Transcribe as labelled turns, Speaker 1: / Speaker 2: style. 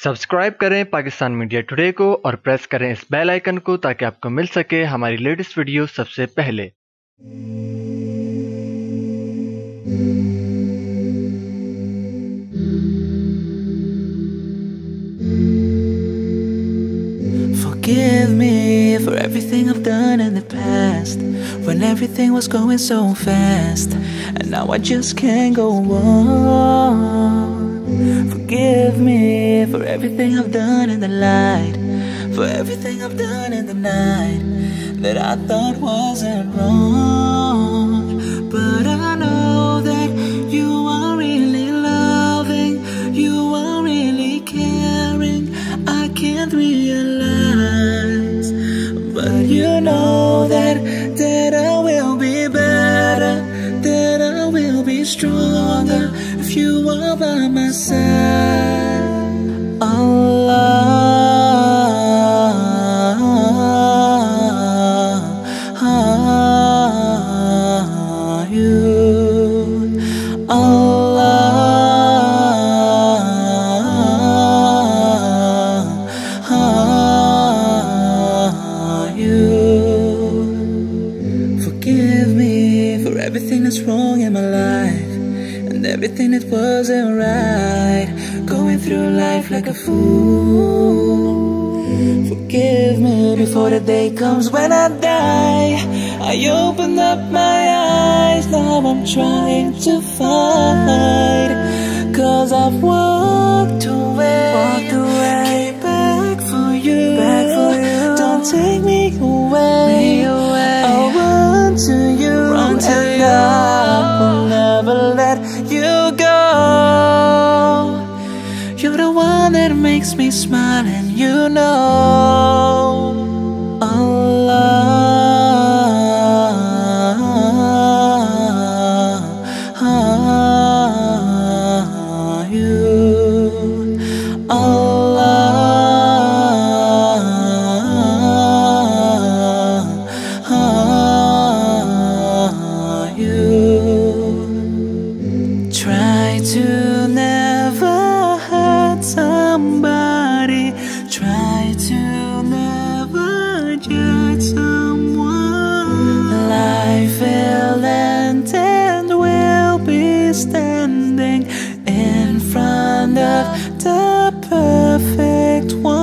Speaker 1: Subscribe करें Pakistan media today को और प्रेस करें इस बेल आइकन को ताकि आपको मिल सके हमारी लेटेस्ट वीडियो सबसे पहले।
Speaker 2: Forgive me for everything I've done in the past, when everything was going so fast, and now I just can't go on. Forgive me for everything I've done in the light, for everything I've done in the night that I thought wasn't wrong. But I know that you are really loving, you are really caring. I can't realize, but you know that I will be better, that I will be stronger if you are by my side. Allah, you, Allah, you. Forgive me for everything that's wrong in my life and everything that wasn't right, going through life like a fool. Forgive me before the day comes when I die. I opened up my eyes, now I'm trying to fight, 'cause I've walked away, came back for you, don't take me away. I'll run to you, and I will never let you go. You're the one that makes me smile, and you know, Allah, you, Allah, you. Try to never hurt somebody, try to never judge someone. Life will end and we'll be standing in front of the perfect one.